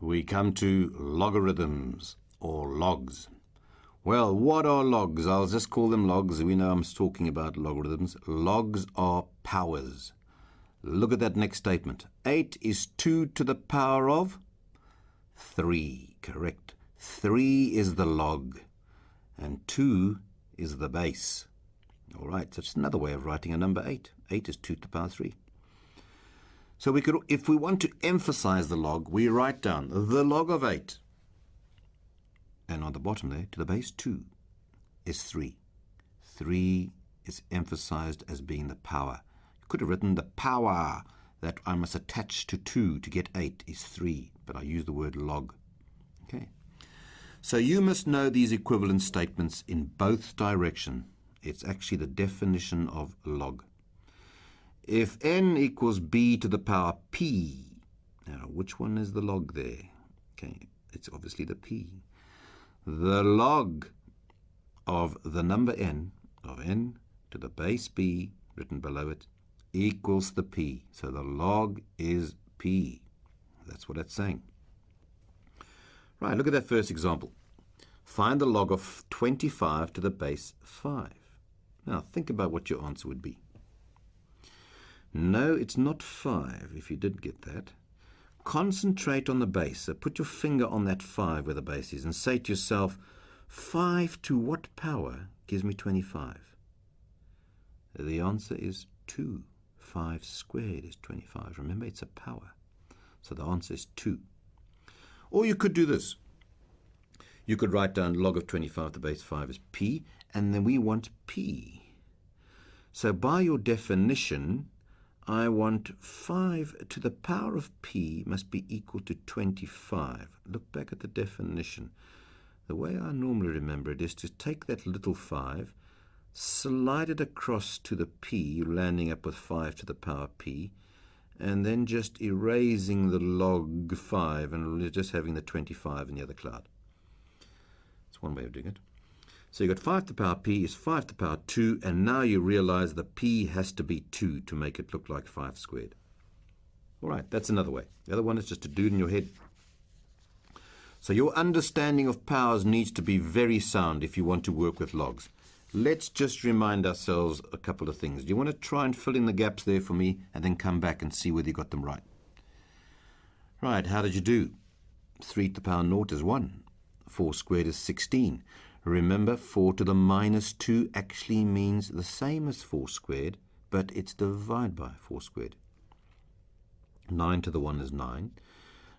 we come to logarithms, or logs. Well, what are logs? I'll just call them logs. We know I'm talking about logarithms. Logs are powers. Look at that next statement. 8 is 2 to the power of 3. Correct. 3 is the log, and 2 is the base. All right, so it's another way of writing a number 8. 8 is 2 to the power 3. So we could, if we want to emphasize the log, we write down the log of 8. And on the bottom there, to the base 2 is 3. 3 is emphasized as being the power. You could have written the power that I must attach to 2 to get 8 is 3, but I use the word log. Okay. So you must know these equivalent statements in both directions. It's actually the definition of log. If n equals b to the power p, now which one is the log there? Okay, it's obviously the p. The log of the number n, of n to the base b, written below it, equals the p. So the log is p. That's what it's saying. Right, look at that first example. Find the log of 25 to the base 5. Now, think about what your answer would be. No, it's not 5, if you did get that. Concentrate on the base. So put your finger on that 5 where the base is and say to yourself, 5 to what power gives me 25? The answer is 2. 5 squared is 25. Remember, it's a power. So the answer is 2. Or you could do this. You could write down log of 25 to the base 5 is p, and then we want p. So by your definition, I want 5 to the power of p must be equal to 25. Look back at the definition. The way I normally remember it is to take that little 5, slide it across to the p, landing up with 5 to the power p, and then just erasing the log 5 and just having the 25 in the other cloud. That's one way of doing it. So you've got 5 to the power p is 5 to the power 2, and now you realize the p has to be 2 to make it look like 5 squared. All right, that's another way. The other one is just to do it in your head. So your understanding of powers needs to be very sound if you want to work with logs. Let's just remind ourselves a couple of things. Do you want to try and fill in the gaps there for me and then come back and see whether you got them right? Right, how did you do? 3 to the power 0 is 1. 4 squared is 16. Remember, 4 to the minus 2 actually means the same as 4 squared, but it's divided by 4 squared. 9 to the 1 is 9.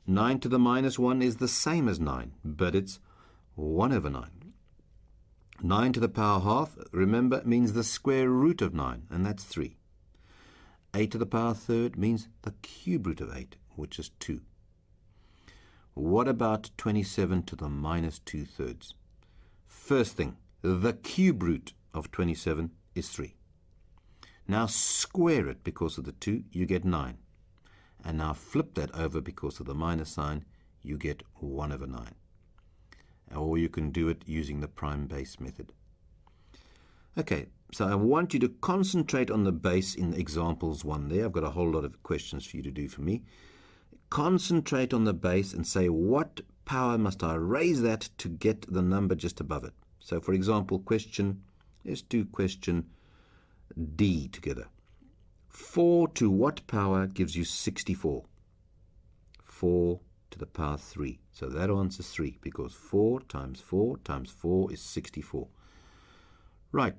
9 to the minus 1 is the same as 9, but it's 1 over 9. 9 to the power half, remember, means the square root of 9, and that's 3. 8 to the power third means the cube root of 8, which is 2. What about 27 to the minus 2/3? First thing, the cube root of 27 is 3. Now square it because of the 2, you get 9. And now flip that over because of the minus sign, you get 1 over 9. Or you can do it using the prime base method. Okay, so I want you to concentrate on the base in examples 1 there. I've got a whole lot of questions for you to do for me. Concentrate on the base and say, what power must I raise that to get the number just above it? So, for example, let's do question D together. 4 to what power gives you 64? 4 to the power 3. So that answer is 3, because 4 times 4 times 4 is 64. Right.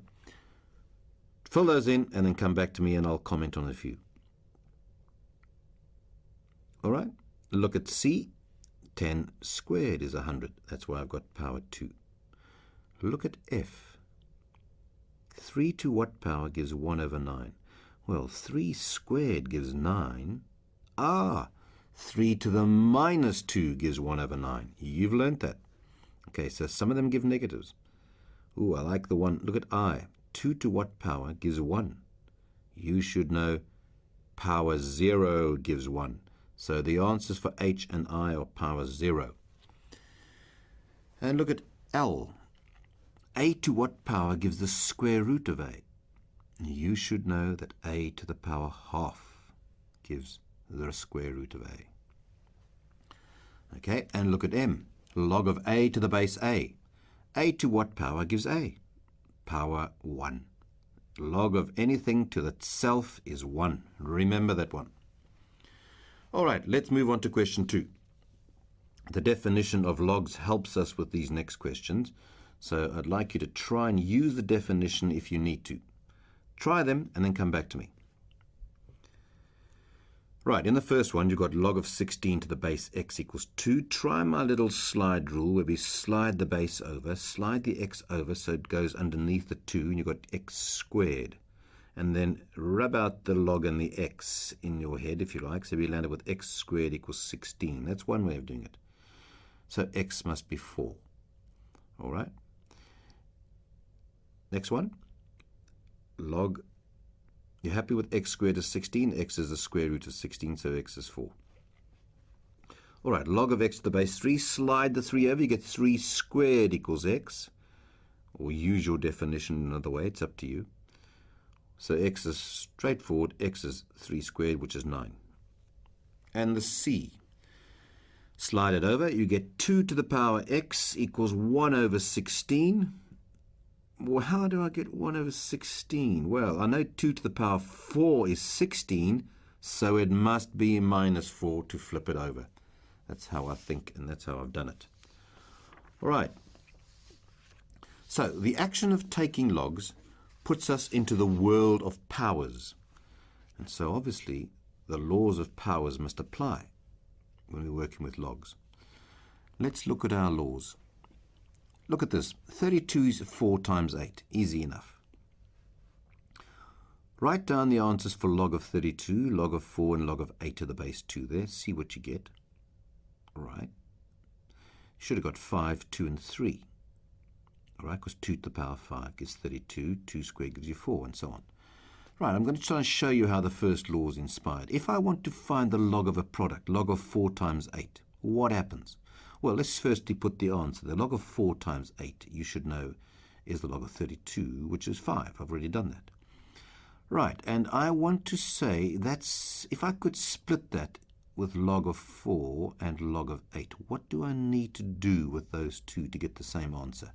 Fill those in and then come back to me and I'll comment on a few. All right, look at C. 10 squared is 100. That's why I've got power 2. Look at F. 3 to what power gives 1 over 9? Well, 3 squared gives 9. 3 to the minus 2 gives 1 over 9. You've learnt that. Okay, so some of them give negatives. Ooh, I like the one. Look at I. 2 to what power gives 1? You should know power 0 gives 1. So the answers for H and I are power 0. And look at L. A to what power gives the square root of A? You should know that A to the power half gives the square root of A. Okay. Okay, and look at m. Log of a to the base a. A to what power gives a? Power 1. Log of anything to itself is 1. Remember that one. All right, let's move on to question 2. The definition of logs helps us with these next questions, so I'd like you to try and use the definition if you need to. Try them and then come back to me. Right, in the first one, you've got log of 16 to the base x equals 2. Try my little slide rule where we slide the base over, slide the x over so it goes underneath the 2, and you've got x squared. And then rub out the log and the x in your head, if you like, so we landed with x squared equals 16. That's one way of doing it. So x must be 4. All right. Next one, log. You're happy with x squared is 16. X is the square root of 16, so x is 4. All right, log of x to the base 3. Slide the 3 over. You get 3 squared equals x. Or use your definition another way. It's up to you. So x is straightforward. X is 3 squared, which is 9. And the c. Slide it over. You get 2 to the power x equals 1 over 16. Well, how do I get 1 over 16? Well, I know 2 to the power 4 is 16, so it must be minus 4 to flip it over. That's how I think, and that's how I've done it. All right. So the action of taking logs puts us into the world of powers. And so obviously the laws of powers must apply when we're working with logs. Let's look at our laws. Look at this. 32 is 4 times 8. Easy enough. Write down the answers for log of 32, log of 4, and log of 8 to the base 2 there. See what you get. All right. Should have got 5, 2, and 3. All right, because 2 to the power 5 gives 32, 2 squared gives you 4, and so on. Right, I'm going to try and show you how the first law is inspired. If I want to find the log of a product, log of 4 times 8, what happens? Well, let's firstly put the answer. The log of 4 times 8, you should know, is the log of 32, which is 5. I've already done that. Right, and I want to say that's, if I could split that with log of 4 and log of 8, what do I need to do with those two to get the same answer?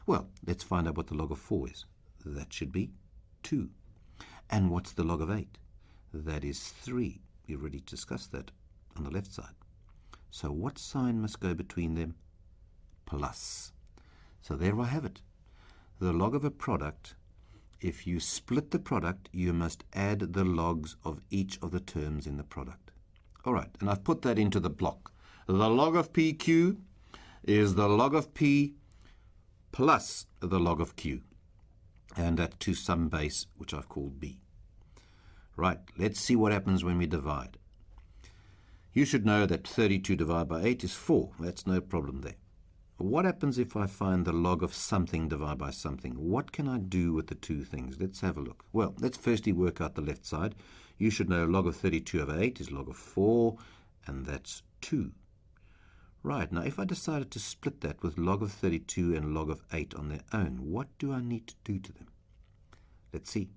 Well, let's find out what the log of 4 is. That should be 2. And what's the log of 8? That is 3. We already discussed that on the left side. So what sign must go between them? Plus. So there I have it. The log of a product, if you split the product, you must add the logs of each of the terms in the product. All right, and I've put that into the block. The log of PQ is the log of P plus the log of Q, and that to some base, which I've called B. Right, let's see what happens when we divide. You should know that 32 divided by 8 is 4. That's no problem there. What happens if I find the log of something divided by something? What can I do with the two things? Let's have a look. Well, let's firstly work out the left side. You should know log of 32 over 8 is log of 4, and that's 2. Right, now if I decided to split that with log of 32 and log of 8 on their own, what do I need to do to them? Let's see.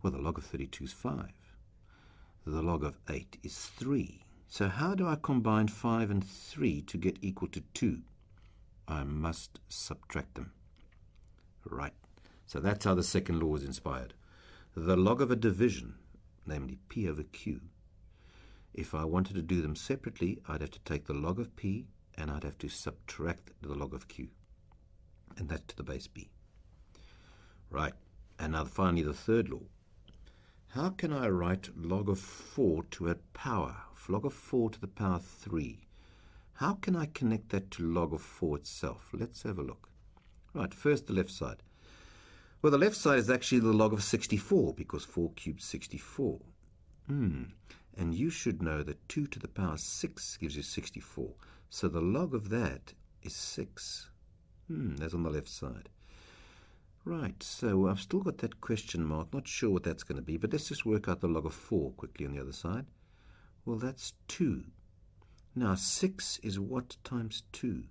Well, the log of 32 is 5. The log of 8 is 3. So how do I combine 5 and 3 to get equal to 2? I must subtract them. Right. So that's how the second law is inspired. The log of a division, namely P over Q, if I wanted to do them separately, I'd have to take the log of P and I'd have to subtract the log of Q. And that's to the base B. Right. And now finally the third law. How can I write log of 4 to a power? Log of 4 to the power 3. How can I connect that to log of 4 itself? Let's have a look. Right, first the left side. Well, the left side is actually the log of 64 because 4 cubed 64. And you should know that 2 to the power 6 gives you 64. So the log of that is 6. That's on the left side. Right, so I've still got that question mark. Not sure what that's going to be, but let's just work out the log of 4 quickly on the other side. Well, that's 2. Now, 6 is what times 2?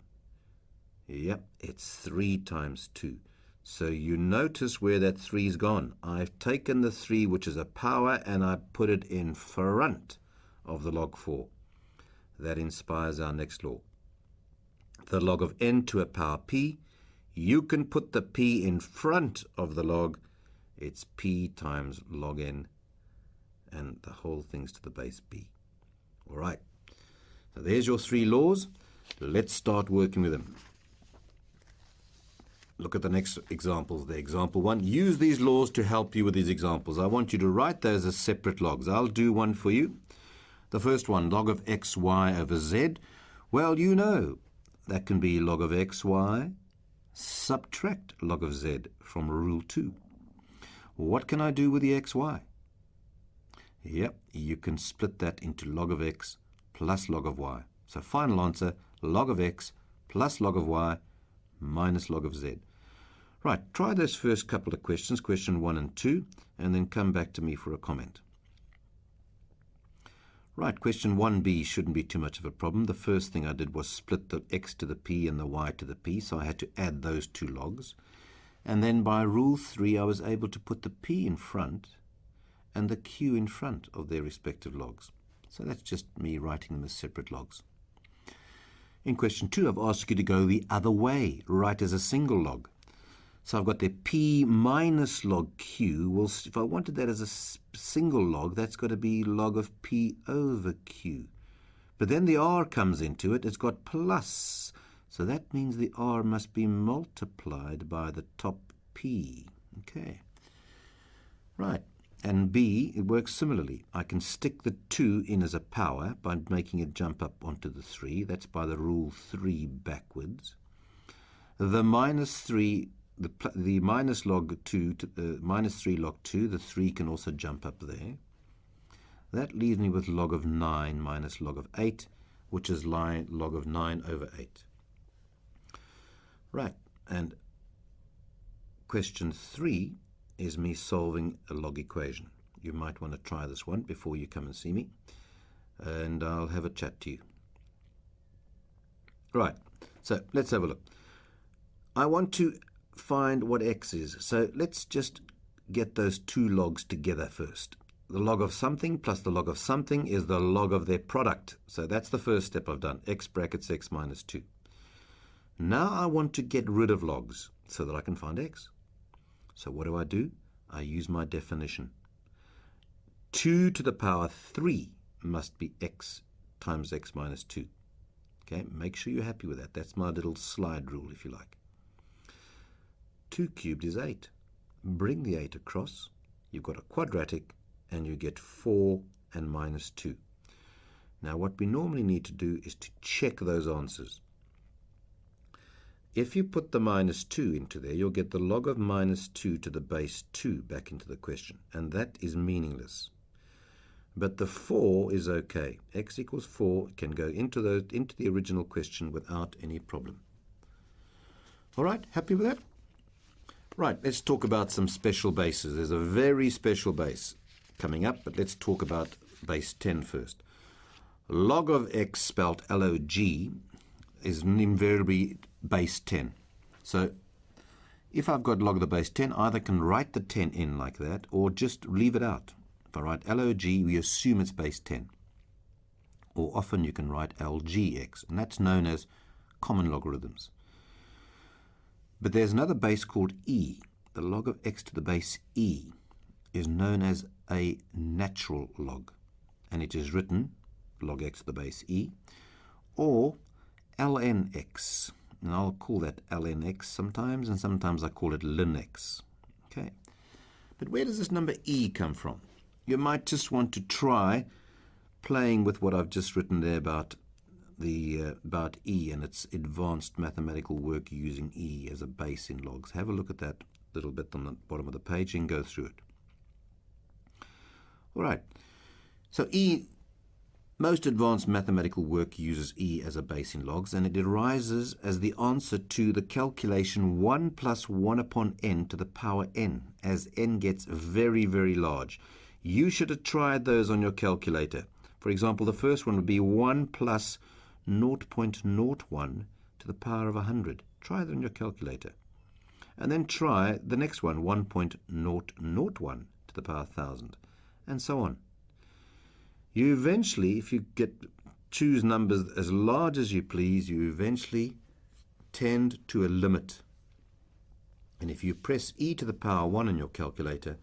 Yep, it's 3 times 2. So you notice where that 3's gone. I've taken the 3, which is a power, and I put it in front of the log 4. That inspires our next law. The log of n to a power p, you can put the p in front of the log. It's p times log n, and the whole thing's to the base b. All right, so there's your three laws. Let's start working with them. Look at the next examples there. Example 1. Use these laws to help you with these examples. I want you to write those as separate logs. I'll do one for you. The first one, log of xy over z. Well, you know, that can be log of xy, subtract log of z from rule 2. What can I do with the xy? Yep, you can split that into log of x plus log of y. So final answer, log of x plus log of y minus log of z. Right, try those first couple of questions, question 1 and 2, and then come back to me for a comment. Right, question 1b shouldn't be too much of a problem. The first thing I did was split the x to the p and the y to the p, so I had to add those two logs. And then by rule 3, I was able to put the p in front and the q in front of their respective logs. So that's just me writing them as separate logs. In question 2, I've asked you to go the other way, write as a single log. So I've got the p minus log q. Well, if I wanted that as a single log, that's got to be log of p over q. But then the r comes into it. It's got plus. So that means the r must be multiplied by the top p. Okay. Right. And b, it works similarly. I can stick the 2 in as a power by making it jump up onto the 3. That's by the rule 3 backwards. The minus 3... The minus log 2, minus 3 log 2, the 3 can also jump up there. That leaves me with log of 9 minus log of 8, which is log of 9 over 8. Right, and question 3 is me solving a log equation. You might want to try this one before you come and see me, and I'll have a chat to you. Right, so let's have a look. I want to find what x is. So let's just get those two logs together first. The log of something plus the log of something is the log of their product. So that's the first step I've done, x brackets x minus 2. Now I want to get rid of logs so that I can find x. So what do? I use my definition. 2 to the power 3 must be x times x minus 2. Okay, make sure you're happy with that. That's my little slide rule, if you like. 2 cubed is 8. Bring the 8 across. You've got a quadratic, and you get 4 and minus 2. Now, what we normally need to do is to check those answers. If you put the minus 2 into there, you'll get the log of minus 2 to the base 2 back into the question, and that is meaningless. But the 4 is okay. X equals 4 can go into the original question without any problem. All right, happy with that? Right, let's talk about some special bases. There's a very special base coming up, but let's talk about base 10 first. Log of x, spelled L-O-G, is invariably base 10. So if I've got log of the base 10, I either can write the 10 in like that or just leave it out. If I write L-O-G, we assume it's base 10. Or often you can write LGX, and that's known as common logarithms. But there's another base called e. The log of x to the base e is known as a natural log, and it is written log x to the base e, or lnx, and I'll call that lnx sometimes, and sometimes I call it linx. Okay, but where does this number e come from? You might just want to try playing with what I've just written there about E and its advanced mathematical work using E as a base in logs. Have a look at that little bit on the bottom of the page and go through it. All right, so E, most advanced mathematical work uses E as a base in logs, and it arises as the answer to the calculation 1 plus 1 upon n to the power n, as n gets very, very large. You should have tried those on your calculator. For example, the first one would be 1 plus 0.01 to the power of 100. Try that on your calculator. And then try the next one, 1.001 to the power of 1,000, and so on. You eventually, if you get choose numbers as large as you please, you eventually tend to a limit. And if you press e to the power 1 on your calculator,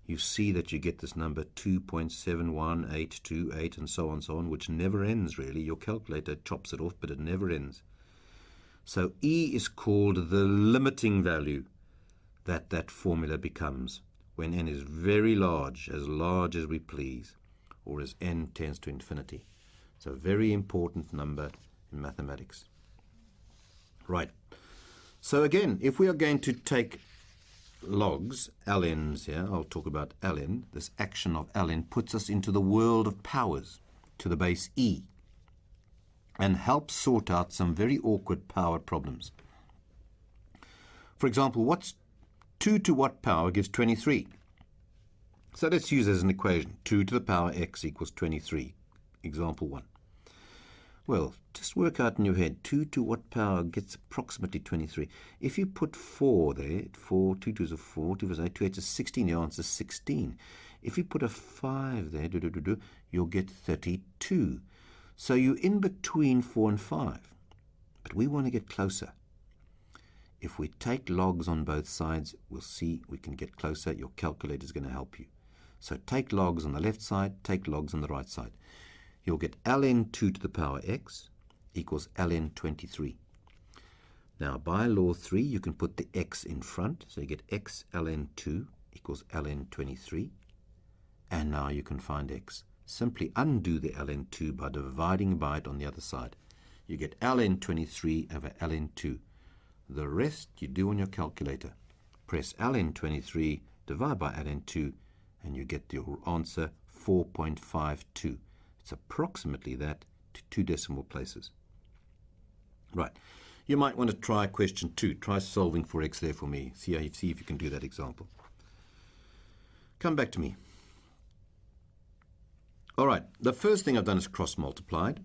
you see that you get this number 2.71828 and so on, which never ends really. Your calculator chops it off, but it never ends. So e is called the limiting value that that formula becomes when n is very large as we please, or as n tends to infinity. It's a very important number in mathematics. Right. So again, if we are going to take logs, ln's here, I'll talk about ln. This action of ln puts us into the world of powers to the base e and helps sort out some very awkward power problems. For example, what's 2 to what power gives 23? So let's use as an equation. 2 to the power x equals 23. Example 1. Well, just work out in your head, 2 to what power gets approximately 23. If you put 4 there, 4, 2 2s are 4, 2 is 8, 2 8 is 16, the answer is 16. If you put a 5 there, you'll get 32. So you're in between 4 and 5. But we want to get closer. If we take logs on both sides, we'll see we can get closer. Your calculator is going to help you. So take logs on the left side, take logs on the right side. You'll get ln 2 to the power x equals ln 23. Now, by law 3, you can put the x in front. So you get x ln 2 equals ln 23. And now you can find x. Simply undo the ln 2 by dividing by it on the other side. You get ln 23 over ln 2. The rest you do on your calculator. Press ln 23, divide by ln 2, and you get your answer 4.52. It's approximately that to 2 decimal places. Right. You might want to try question 2. Try solving for x there for me. See if you can do that example. Come back to me. All right. The first thing I've done is cross multiplied.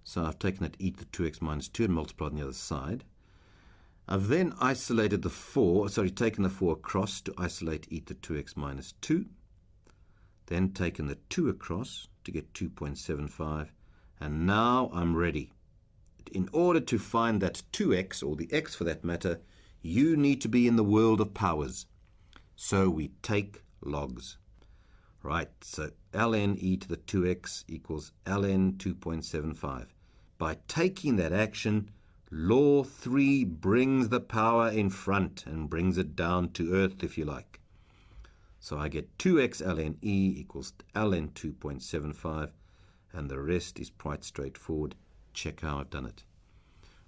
So I've taken that e to the 2x minus 2 and multiplied on the other side. I've then isolated the 4, taken the 4 across to isolate e to the 2x minus 2. Then taken the 2 across to get 2.75, and now I'm ready. In order to find that 2x, or the x for that matter, you need to be in the world of powers. So we take logs. Right, so ln e to the 2x equals ln 2.75. By taking that action, law 3 brings the power in front and brings it down to earth, if you like. So I get 2x ln e equals ln 2.75, and the rest is quite straightforward. Check how I've done it.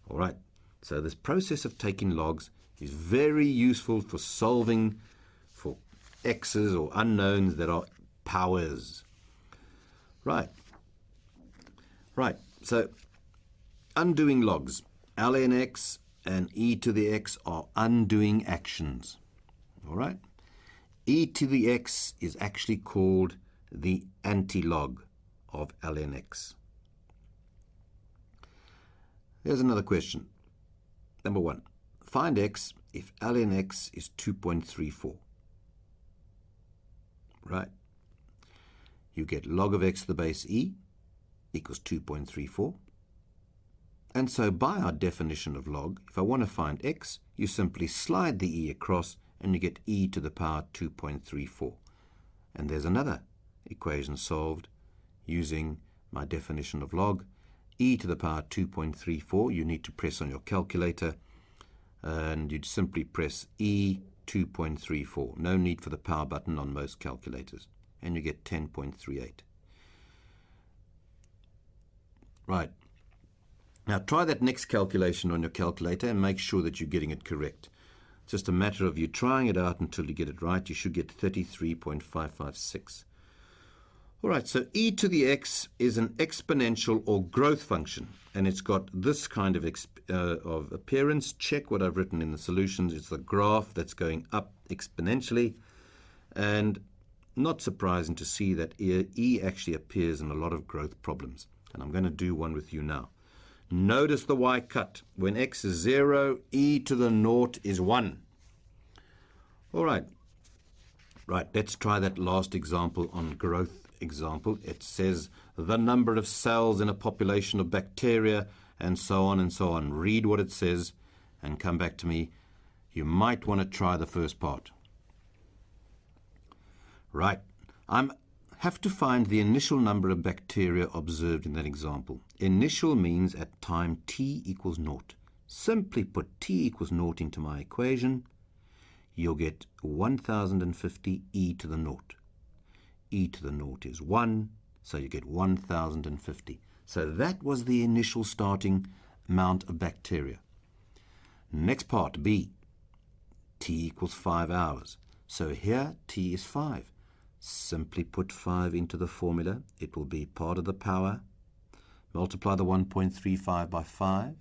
All right, so this process of taking logs is very useful for solving for x's or unknowns that are powers. Right, so undoing logs. ln x and e to the x are undoing actions. All right. E to the x is actually called the antilog of ln x. Here's another question. Number 1. Find x if ln x is 2.34. Right. You get log of x to the base e equals 2.34. And so by our definition of log, if I want to find x, you simply slide the e across and you get e to the power 2.34. And there's another equation solved using my definition of log. E to the power 2.34, you need to press on your calculator, and you'd simply press E 2.34. No need for the power button on most calculators. And you get 10.38. Right. Now try that next calculation on your calculator and make sure that you're getting it correct. It's just a matter of you trying it out until you get it right. You should get 33.556. All right, so e to the x is an exponential or growth function, and it's got this kind of appearance. Check what I've written in the solutions. It's the graph that's going up exponentially, and not surprising to see that e actually appears in a lot of growth problems, and I'm going to do one with you now. Notice the y-cut. When x is 0, e to the 0 is 1. All right. Right, let's try that last example on growth example, it says the number of cells in a population of bacteria and so on and so on. Read what it says and come back to me. You might want to try the first part. Right, I have to find the initial number of bacteria observed in that example. Initial means at time t equals 0. Simply put t equals 0 into my equation. You'll get 1050 e to the 0. E to the 0 is 1, so you get 1050. So that was the initial starting amount of bacteria. Next part, B. T equals 5 hours. So here t is 5. Simply put 5 into the formula. It will be part of the power. Multiply the 1.35 by 5.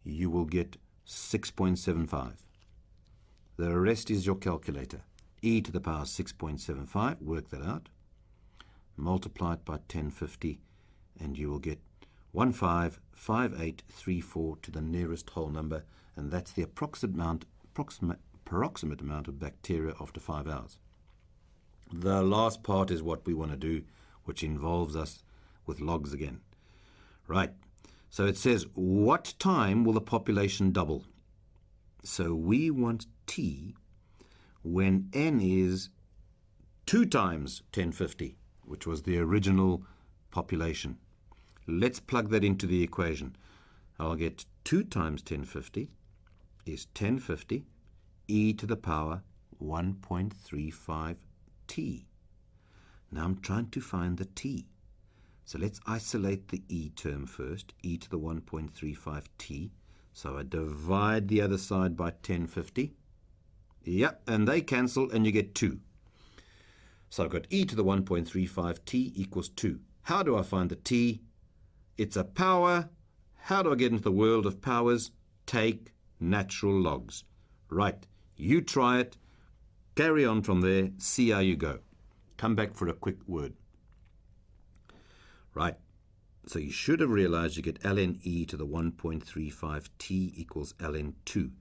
You will get 6.75. The rest is your calculator. E to the power 6.75, work that out. Multiply it by 1050 and you will get 155834 to the nearest whole number, and that's the approximate amount of bacteria after 5 hours. The last part is what we want to do, which involves us with logs again. Right, so it says, what time will the population double? So we want t when n is 2 times 1050, which was the original population. Let's plug that into the equation. I'll get 2 times 1050 is 1050 e to the power 1.35 t. Now I'm trying to find the t. So let's isolate the e term first, e to the 1.35 t. So I divide the other side by 1050. Yep, and they cancel and you get 2. So I've got e to the 1.35 t equals 2. How do I find the t? It's a power. How do I get into the world of powers? Take natural logs. Right, you try it. Carry on from there. See how you go. Come back for a quick word. Right, so you should have realized you get ln e to the 1.35 t equals ln 2.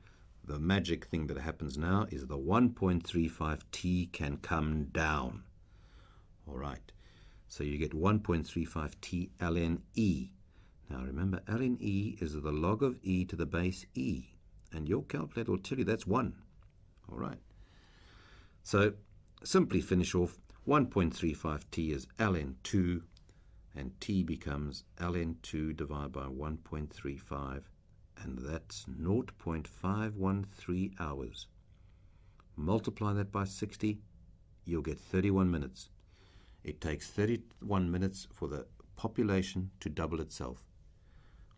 The magic thing that happens now is the 1.35 t can come down. All right, so you get 1.35 t ln e. Now remember, ln e is the log of e to the base e, and your calculator will tell you that's 1. All right, so simply finish off. 1.35 t is ln 2, and t becomes ln 2 divided by 1.35, and that's 0.513 hours. Multiply that by 60, you'll get 31 minutes. It takes 31 minutes for the population to double itself.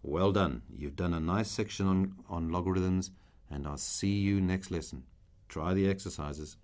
Well done. You've done a nice section on logarithms, and I'll see you next lesson. Try the exercises.